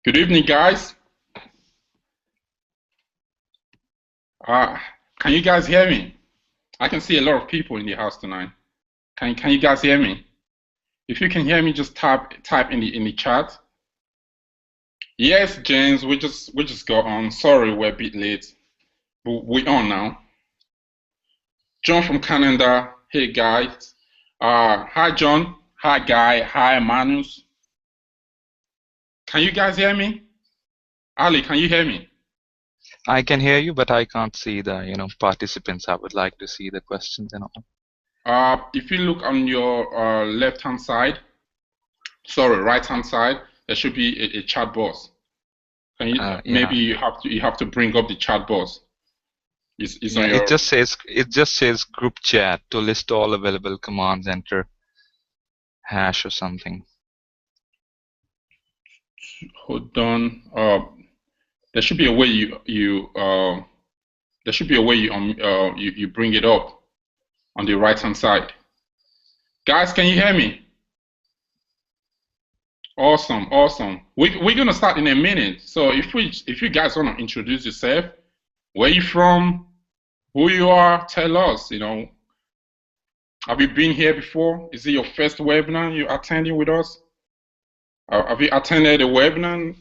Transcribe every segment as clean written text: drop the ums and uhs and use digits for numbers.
Good evening, guys. Uh, can you guys hear me? I can see a lot of people in the house tonight. Can you guys hear me? If you can hear me, just type in the chat. Yes, James, we just got on. Sorry, we're a bit late, but we're on now. John from Canada. Hey guys. Hi John. Hi Guy. Hi Manus. Can you guys hear me? Ali, can you hear me? I can hear you, but I can't see the, participants. I would like to see the questions and all. If you look on your left-hand side, sorry, right-hand side, there should be a chat box. Can you Yeah. maybe you have to bring up the chat box. It's on Yeah, your. it just says group chat to list all available commands, enter hash or something. Hold on. There should be a way there should be a way you bring it up on the right-hand side. Guys, can you hear me? Awesome, awesome. We're gonna start in a minute. So if you guys wanna introduce yourself, where you from, who you are, tell us. Have you been here before? Is it your first webinar you're attending with us? Have you attended a webinar,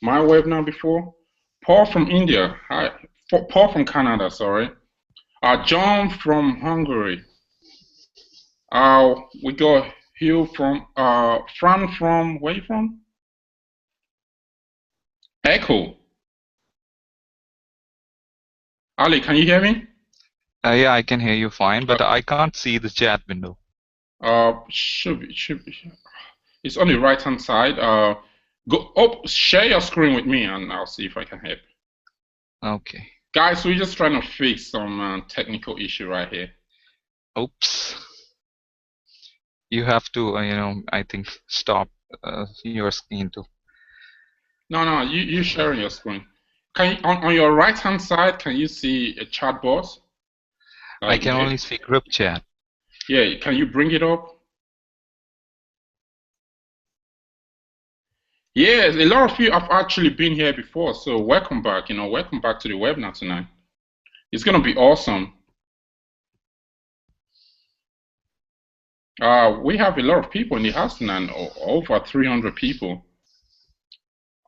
my webinar before? Paul from India. Hi. Paul from Canada, sorry. John from Hungary. We got Hugh from Fran from where you from? Echo. Ali, can you hear me? Yeah, I can hear you fine, but I can't see the chat window. Should be. It's on the right hand side. Go up, share your screen with me, and I'll see if I can help. Okay. Guys, we're just trying to fix some technical issue right here. Oops. You have to, I think stop your screen too. No, you sharing your screen. Can you, on your right hand side, can you see a chat box? I can only see group chat. Yeah, can you bring it up? Yes, a lot of you have actually been here before, so welcome back. Welcome back to the webinar tonight. It's gonna be awesome. We have a lot of people in the house tonight, over 300 people.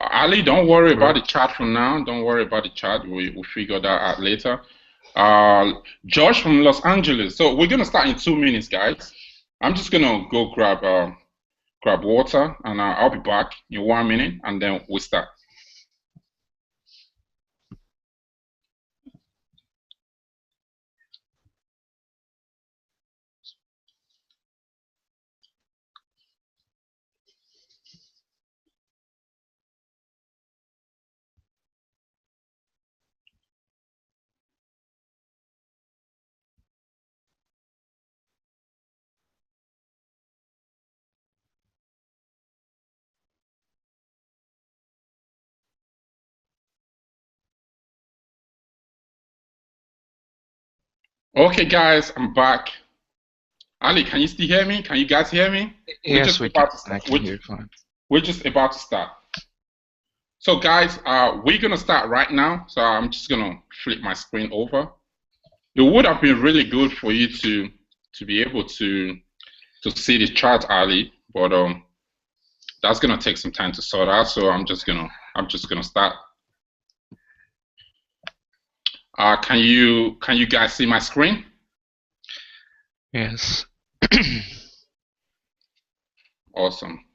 Ali, don't worry about the chat for now. Don't worry about the chat. We'll figure that out later. Josh from Los Angeles. So we're gonna start in 2 minutes, guys. I'm just gonna go grab water, and I'll be back in 1 minute, and then we start. Okay, guys, I'm back. Ali, can you still hear me? Can you guys hear me? Yes, we can. I can hear you fine. We're just about to start. So, guys, we're gonna start right now. So I'm just gonna flip my screen over. It would have been really good for you to be able to see the chart, Ali, but that's gonna take some time to sort out. So I'm just gonna start. Can you guys see my screen? Yes. Awesome.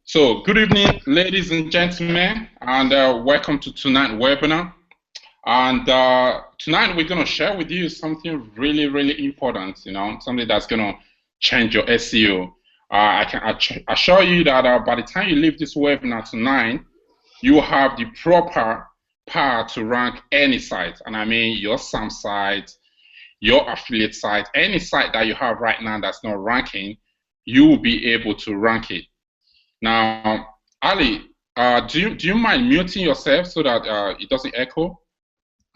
So good evening, ladies and gentlemen, and welcome to tonight's webinar. And tonight we're going to share with you something really, really important, something that's going to change your SEO. I can assure you that by the time you leave this webinar tonight, you will have the proper power to rank any site. And I mean your SAM site, your affiliate site, any site that you have right now that's not ranking, you will be able to rank it. Now, Ali, do you mind muting yourself so that it doesn't echo?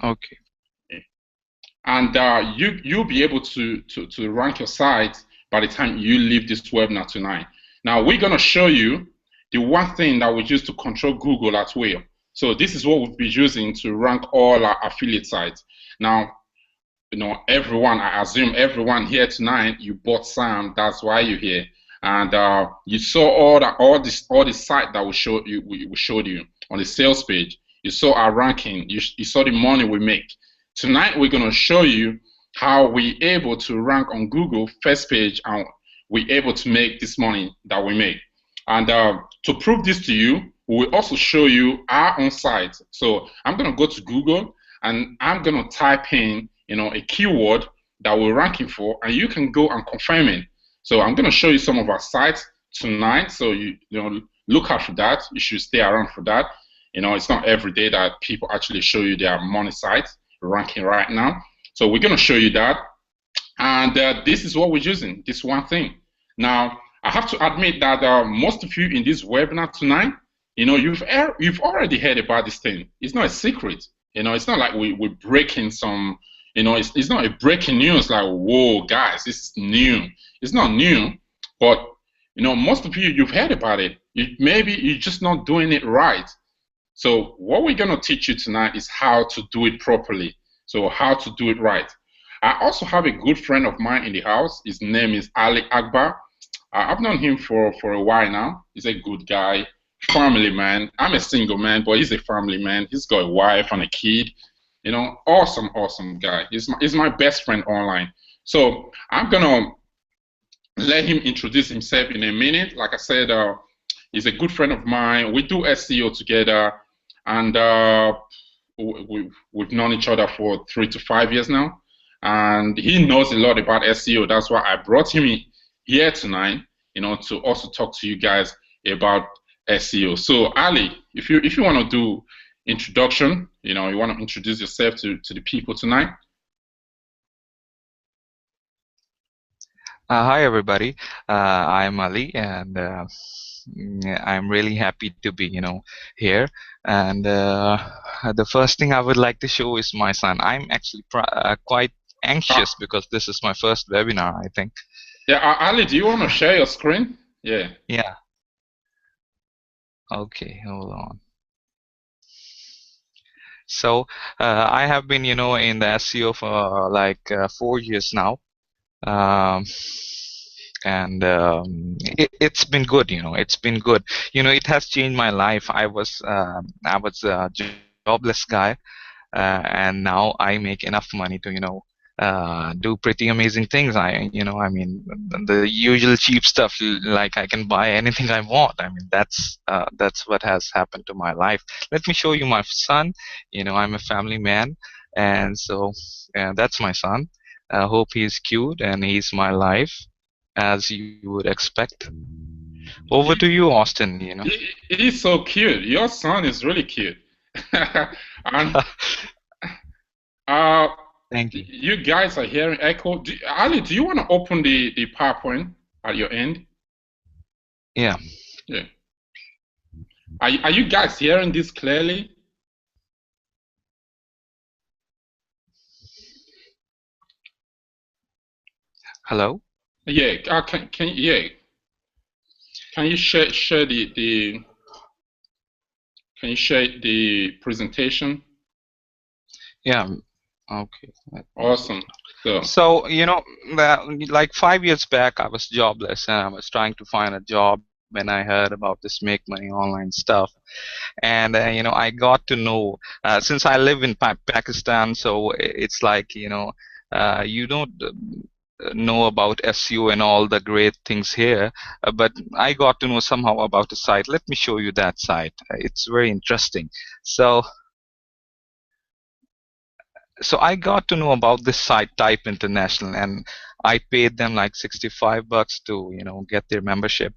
Okay. And you'll be able to rank your site by the time you leave this webinar tonight. Now, we're going to show you the one thing that we use to control Google at will. So this is what we'll be using to rank all our affiliate sites. Now, everyone, I assume everyone here tonight, you bought Sam, that's why you're here. And you saw all the site that we showed you on the sales page. You saw our ranking, you saw the money we make. Tonight we're going to show you how we're able to rank on Google first page, and we're able to make this money that we make. And to prove this to you, we will also show you our own site. So I'm going to go to Google and I'm going to type in a keyword that we're ranking for, and you can go and confirm it. So I'm going to show you some of our sites tonight. So you look out for that. You should stay around for that. It's not every day that people actually show you their money sites ranking right now. So we're going to show you that. And this is what we're using, this one thing. Now, I have to admit that most of you in this webinar tonight, you've already heard about this thing. It's not a secret. It's not like we're breaking some, it's not a breaking news like, whoa, guys, this is new. It's not new, but, most of you've heard about it. Maybe you're just not doing it right. So what we're going to teach you tonight is how to do it properly. So how to do it right. I also have a good friend of mine in the house. His name is Ali Akbar. I've known him for a while now. He's a good guy, family man. I'm a single man, but he's a family man. He's got a wife and a kid. Awesome guy. He's my best friend online. So I'm gonna let him introduce himself in a minute. Like I said, he's a good friend of mine. We do SEO together, and we've known each other for 3 to 5 years now. And he knows a lot about SEO. That's why I brought him in here tonight, to also talk to you guys about SEO. So Ali, if you want to do introduction, you want to introduce yourself to the people tonight. Hi everybody, I'm Ali, and I'm really happy to be here. And the first thing I would like to show is my son. I'm actually quite anxious because this is my first webinar, I think. Yeah, Ali, do you want to share your screen? Yeah. Okay, hold on. So I have been in the SEO for like 4 years now. And it's been good. It's been good. It has changed my life. I was a jobless guy, and now I make enough money to do pretty amazing things. I mean, the usual cheap stuff, like I can buy anything I want. I mean, that's what has happened to my life. Let me show you my son. I'm a family man, and so that's my son. I hope he's cute and he's my life, as you would expect. Over to you, Austin. He's so cute. Your son is really cute. And thank you. You guys are hearing echo. Ali, do you want to open the PowerPoint at your end? Yeah. Yeah. Are you guys hearing this clearly? Hello? Yeah. Can you share can you share the presentation? Yeah. Okay. Awesome. So like 5 years back, I was jobless and I was trying to find a job when I heard about this make money online stuff. And I got to know, since I live in Pakistan, so it's like you don't know about SEO and all the great things here, but I got to know somehow about the site. Let me show you that site. It's very interesting. So I got to know about this site, Type International, and I paid them like $65 to get their membership,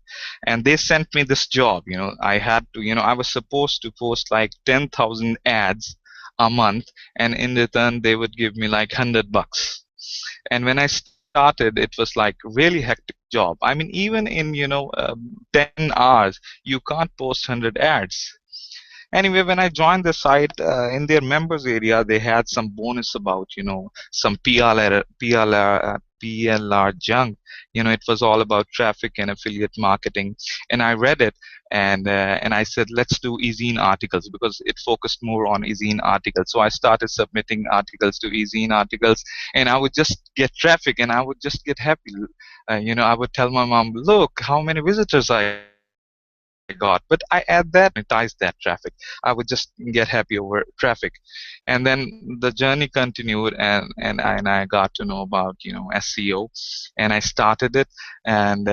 and they sent me this job. I had to I was supposed to post like 10,000 ads a month, and in return they would give me like $100. And when I started, it was like really hectic job. I mean, even in 10 hours you can't post 100 ads. Anyway, when I joined the site, in their members area, they had some bonus about, some DLR junk. It was all about traffic and affiliate marketing. And I read it, and I said, let's do ezine articles, because it focused more on ezine articles. So I started submitting articles to ezine articles, and I would just get traffic, and I would just get happy. I would tell my mom, look how many visitors I got. But I add that monetize that traffic. I would just get happy over traffic. And then the journey continued, and I got to know about SEO, and I started it, and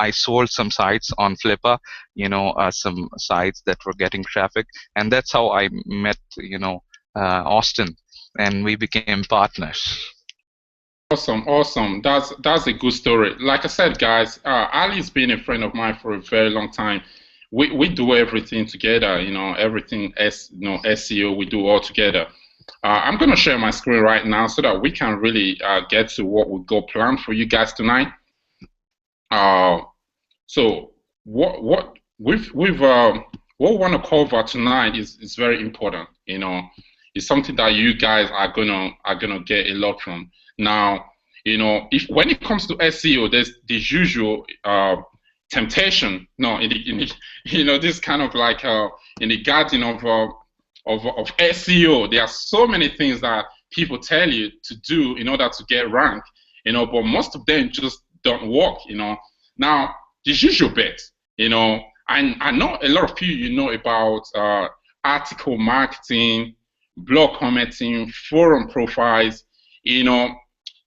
I sold some sites on Flippa, some sites that were getting traffic, and that's how I met Austin, and we became partners. Awesome, awesome. That's a good story. Like I said, guys, Ali's been a friend of mine for a very long time. We do everything together, everything SEO, we do all together. I'm gonna share my screen right now so that we can really get to what we got planned for you guys tonight. So what we want to cover tonight is very important. It's something that you guys are gonna get a lot from. Now, if when it comes to SEO, there's this usual temptation. No, this kind of like in the garden of SEO, there are so many things that people tell you to do in order to get ranked. But most of them just don't work. Now, the usual bets. I know a lot of you know about article marketing, blog commenting, forum profiles.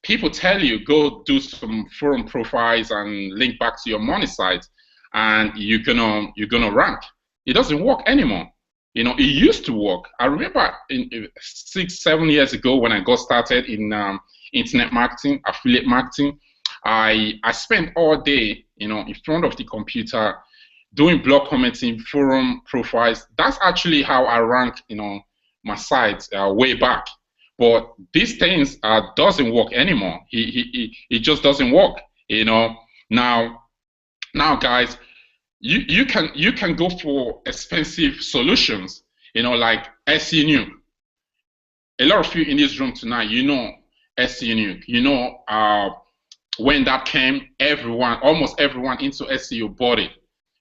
People tell you go do some forum profiles and link back to your money site, and you're gonna rank. It doesn't work anymore. It used to work. I remember 6-7 years ago when I got started in internet marketing, affiliate marketing. I spent all day, in front of the computer, doing blog commenting, forum profiles. That's actually how I rank, my sites way back. But these things doesn't work anymore. It just doesn't work. Now, guys, you can go for expensive solutions. Like SEO Nuke. A lot of you in this room tonight, SEO Nuke. When that came, almost everyone into SEO bought it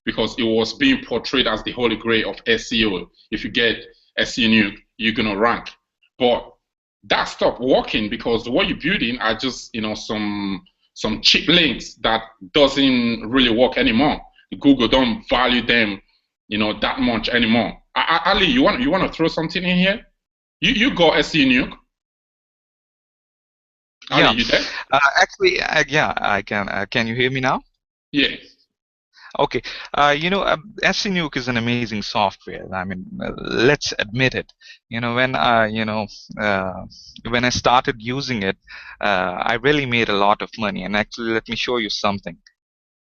because it was being portrayed as the holy grail of SEO. If you get SEO Nuke, you're gonna rank. But that stopped working because what you're building are just some cheap links that doesn't really work anymore. Google don't value them that much anymore. Ali, you want to throw something in here? You got SEO Nuke. Ali, Yeah. you there? Actually, yeah, I can. Can you hear me now? Yeah. Okay. SC Nuke is an amazing software. I mean, let's admit it. When I started using it, I really made a lot of money. And actually, let me show you something.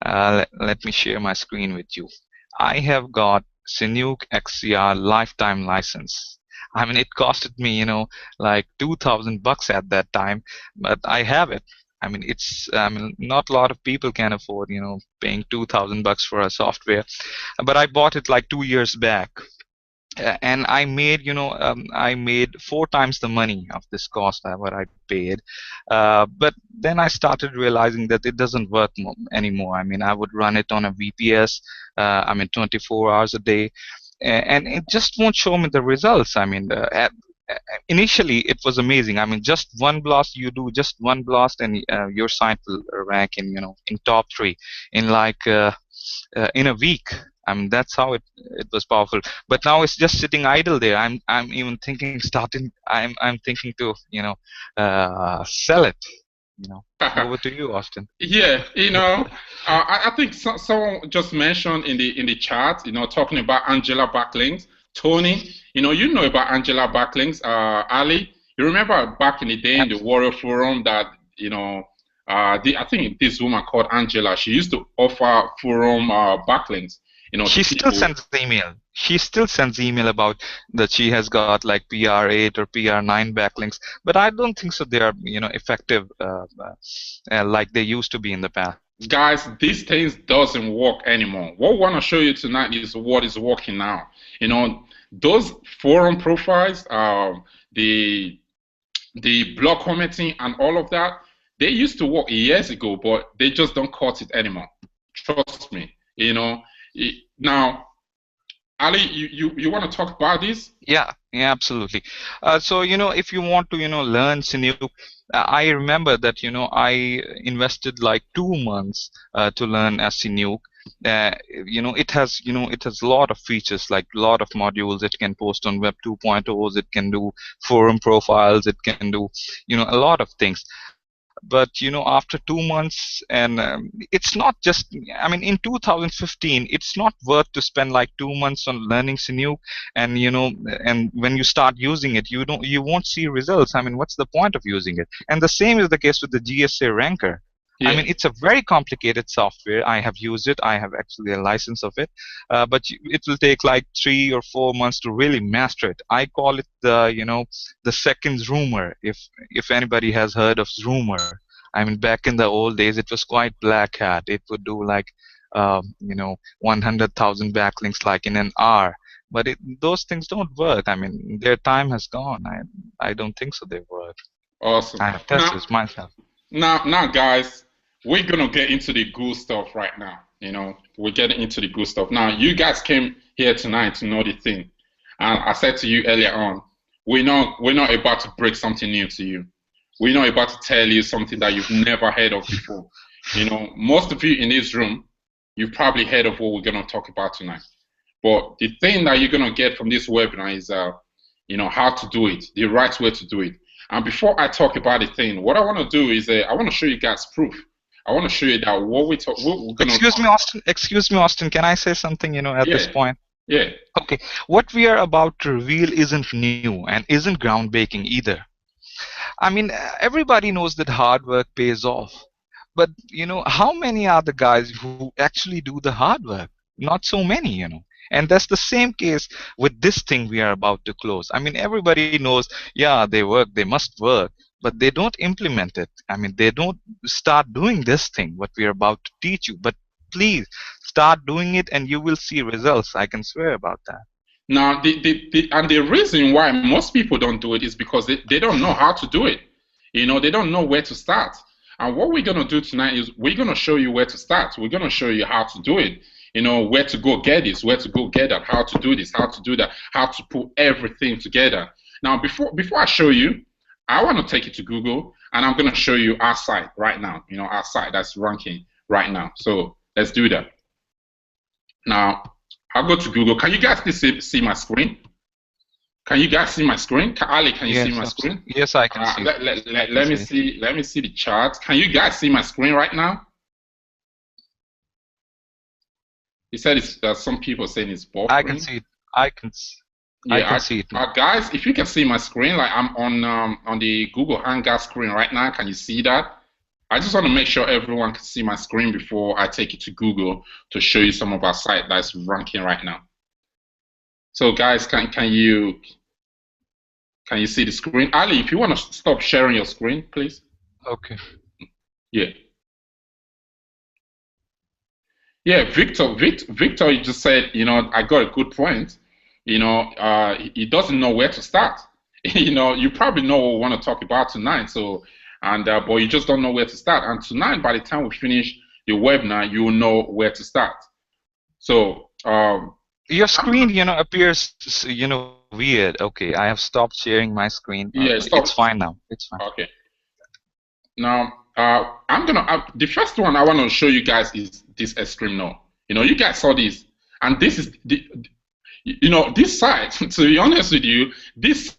Let me share my screen with you. I have got Sinuke XCR lifetime license. I mean, it costed me, like $2,000 at that time, but I have it. I mean, not a lot of people can afford, paying $2,000 for a software, but I bought it like 2 years back. And I made, I made 4 times the money of this cost what I paid. But then I started realizing that it doesn't work anymore. I mean, I would run it on a VPS, 24 hours a day, and it just won't show me the results. I mean, initially it was amazing. I mean, just one blast, you do just one blast, and your site will rank in, in top 3 in like in a week. I mean, that's how it was powerful. But now it's just sitting idle there. I'm even thinking I'm thinking to sell it. Over to you, Austin. Yeah, I think someone just mentioned in the chat, talking about Angela backlinks. Tony, you know about Angela backlinks. Ali, you remember back in the day in the Warrior Forum that I think this woman called Angela, she used to offer forum backlinks. She still sends email. She still sends email about that she has got like PR8 or PR9 backlinks, but I don't think so. They are effective like they used to be in the past. Guys, these things doesn't work anymore. What we want to show you tonight is what is working now. Those forum profiles, the the block commenting and all of that, they used to work years ago, but they just don't cut it anymore. Trust me. Now, Ali, you want to talk about this? Yeah, absolutely. So, if you want to, learn Sinuk, I remember that, I invested like 2 months to learn Sinuk. It has a lot of features, like a lot of modules. It can post on Web 2.0s. It can do forum profiles. It can do, a lot of things. But after 2 months, and it's not just, I mean, in 2015 it's not worth to spend like 2 months on learning Sinew. And and when you start using it, you won't see results. I mean, what's the point of using it? And the same is the case with the GSA ranker. I Yeah. mean, it's a very complicated software. I have used it. I have actually a license of it. But it will take like 3 or 4 months to really master it. I call it the second Zoomer. If anybody has heard of Zoomer, I mean, back in the old days, it was quite black hat. It would do like 100,000 backlinks like in an hour. But those things don't work. I mean, their time has gone. I don't think so. They work. Awesome. I have tested Now, it myself. guys, we're gonna get into the good stuff right now. We're getting into the good stuff. Now, you guys came here tonight to know the thing, and I said to you earlier on, we're not about to break something new to you. We're not about to tell you something that you've never heard of before. Most of you in this room, you've probably heard of what we're gonna talk about tonight. But the thing that you're gonna get from this webinar is, how to do it, the right way to do it. And before I talk about the thing, what I want to do is I want to show you guys proof. I want to show you that what we're gonna. Excuse me, Austin. Excuse me, Austin. Can I say something? At this Yeah, point. yeah. Okay. What we are about to reveal isn't new and isn't groundbreaking either. I mean, everybody knows that hard work pays off. But, how many are the guys who actually do the hard work? Not so many. And that's the same case with this thing we are about to close. I mean, everybody knows, yeah, they work, they must work, but they don't implement it. I mean, they don't start doing this thing, what we are about to teach you. But please start doing it and you will see results. I can swear about that. Now, the reason why most people don't do it is because they don't know how to do it. They don't know where to start. And what we're gonna do tonight is we're gonna show you where to start. We're gonna show you how to do it. Where to go get this, where to go get that, how to do this, how to do that, how to put everything together. Now, before I show you, I want to take you to Google, and I'm gonna show you our site right now. Our site that's ranking right now. So let's do that. Now, I'll go to Google. Can you guys see my screen? Can you guys see my screen? Ali, can you see my screen? Yes, I can see. Let me see. Let me see the chart. Can you guys see my screen right now? He said some people saying it's buffering. I can see it. I can see it. Guys, if you can see my screen, like I'm on the Google Hangout screen right now. Can you see that? I just want to make sure everyone can see my screen before I take it to Google to show you some of our site that's ranking right now. So guys, can you see the screen? Ali, if you want to stop sharing your screen, please. Okay. Yeah. Yeah, Victor, you just said, I got a good point. He doesn't know where to start. You probably know what we want to talk about tonight. So, but you just don't know where to start. And tonight, by the time we finish the webinar, you will know where to start. So, your screen, appears, weird. Okay, I have stopped sharing my screen. Yeah, it's fine now. It's fine. Okay. Now, the first one I want to show you guys is this Extreme No. You guys saw this, and this is this site. To be honest with you, this.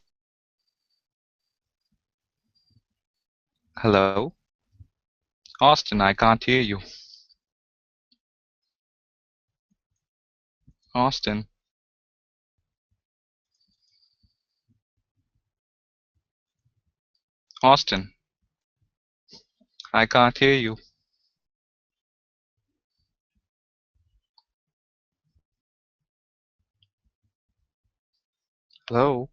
Hello, Austin. I can't hear you. Austin. Austin. I can't hear you. Hello.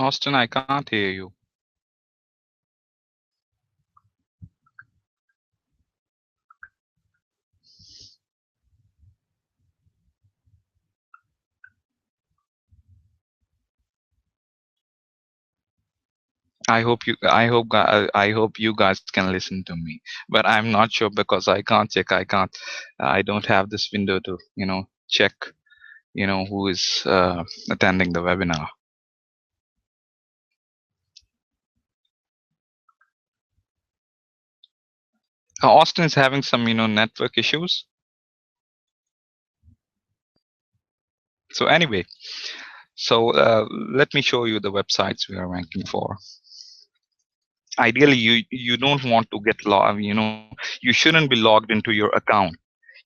Austin, I can't hear you. I hope you guys can listen to me. But I'm not sure because I can't check. I don't have this window to check who is attending the webinar. Austin is having some network issues. So anyway, so let me show you the websites we are ranking for. Ideally, you don't want to get logged. You shouldn't be logged into your account.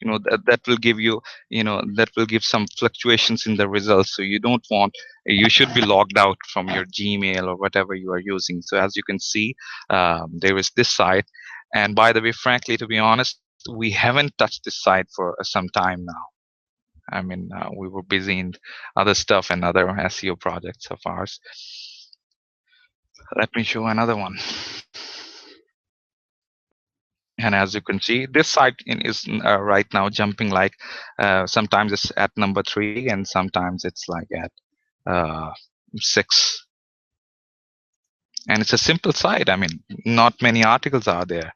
That will give that will give some fluctuations in the results. So you should be logged out from your Gmail or whatever you are using. So as you can see, there is this site. And by the way, frankly, to be honest, we haven't touched this site for some time now. I mean, we were busy in other stuff and other SEO projects of ours. Let me show another one. And as you can see, this site is right now jumping like sometimes it's at number 3 and sometimes it's like at 6. And it's a simple site. I mean, not many articles are there.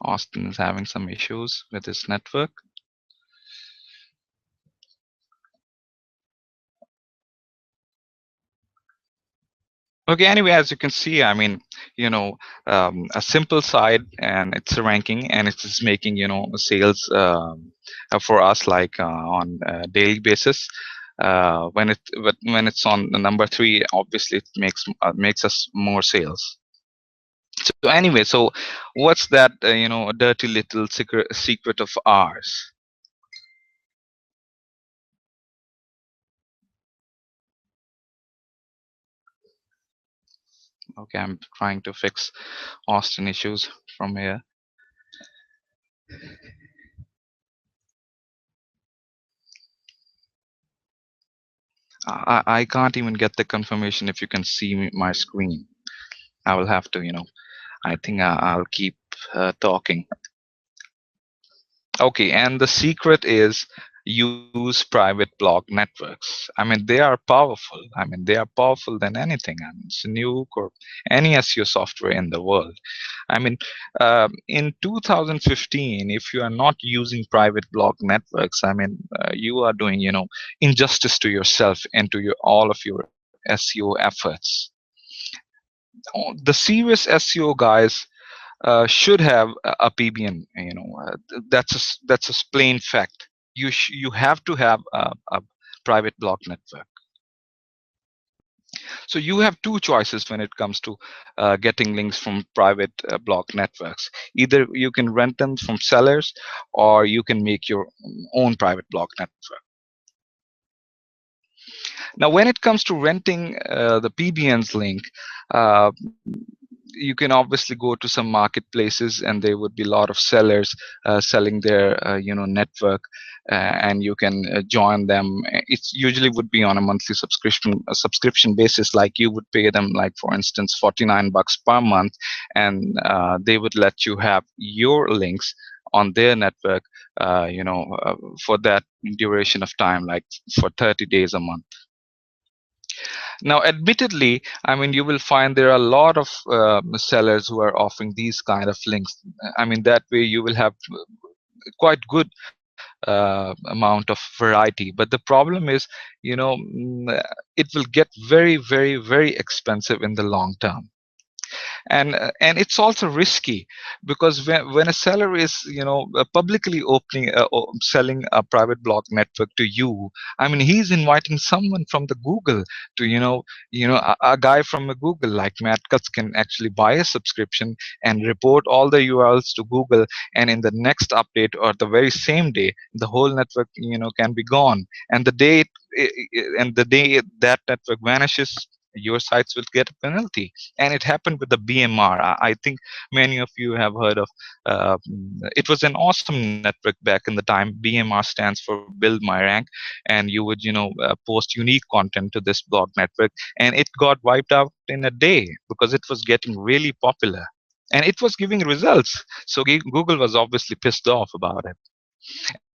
Austin is having some issues with his network. Okay, anyway, as you can see, I mean, a simple site and it's ranking and it's making, sales for us like on a daily basis. When it's on the number 3, obviously it makes us more sales. So anyway, so what's that, dirty little secret of ours? Okay, I'm trying to fix Austin issues from here. I can't even get the confirmation if you can see my screen. I will have to, I think I'll keep talking. Okay, and the secret is use private blog networks. I mean, they are powerful. I mean, they are powerful than anything. I mean, it's Nuke or any SEO software in the world. I mean, in 2015, if you are not using private blog networks, I mean, you are doing, injustice to yourself and to all of your SEO efforts. The serious SEO guys should have a PBN. That's a plain fact. You have to have a private blog network. So you have two choices when it comes to getting links from private blog networks. Either you can rent them from sellers, or you can make your own private blog network. Now, when it comes to renting the PBN's link, uh, you can obviously go to some marketplaces and there would be a lot of sellers selling their network, and you can join them. It's usually would be on a monthly subscription basis. Like you would pay them, like for instance, $49 per month, and they would let you have your links on their network for that duration of time, like for 30 days a month. Now, admittedly, I mean, you will find there are a lot of sellers who are offering these kind of links. I mean, that way you will have quite good amount of variety. But the problem is, it will get very, very, very expensive in the long term. And it's also risky, because when a seller is publicly opening selling a private blog network to you, I mean, he's inviting someone from the Google to a guy from a Google like Matt Cutts can actually buy a subscription and report all the URLs to Google, and in the next update or the very same day the whole network can be gone, and the day that network vanishes, your sites will get a penalty. And it happened with the BMR. I think many of you have heard of. It was an awesome network back in the time. BMR stands for Build My Rank, and you would post unique content to this blog network, and it got wiped out in a day because it was getting really popular and it was giving results. So Google was obviously pissed off about it.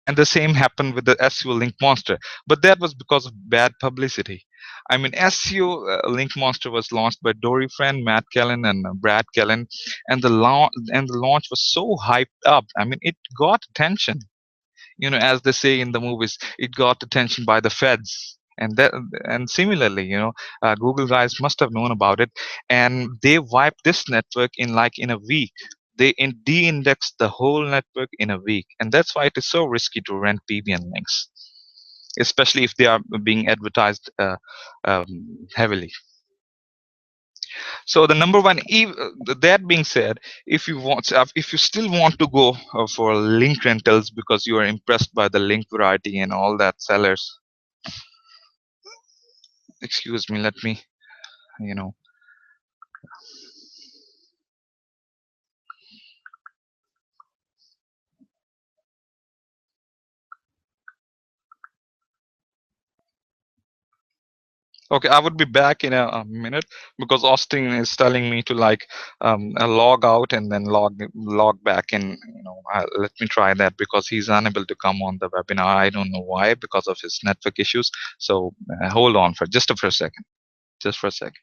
And the same happened with the SEO Link Monster, but that was because of bad publicity. I mean, SEO Link Monster was launched by Dory Friend, Matt Kellen, and Brad Kellen, and the launch was so hyped up. I mean, it got attention. As they say in the movies, it got attention by the feds. And similarly, Google guys must have known about it, and they wiped this network in a week. They de-indexed the whole network in a week, and that's why it is so risky to rent PBN links, especially if they are being advertised heavily. So the number one, that being said, if you still want to go for link rentals because you are impressed by the link variety and all that sellers, excuse me, let me, you know, okay, I would be back in a minute because Austin is telling me to log out and then log back in. Let me try that because he's unable to come on the webinar. I don't know why, because of his network issues. So hold on for a second, just for a second.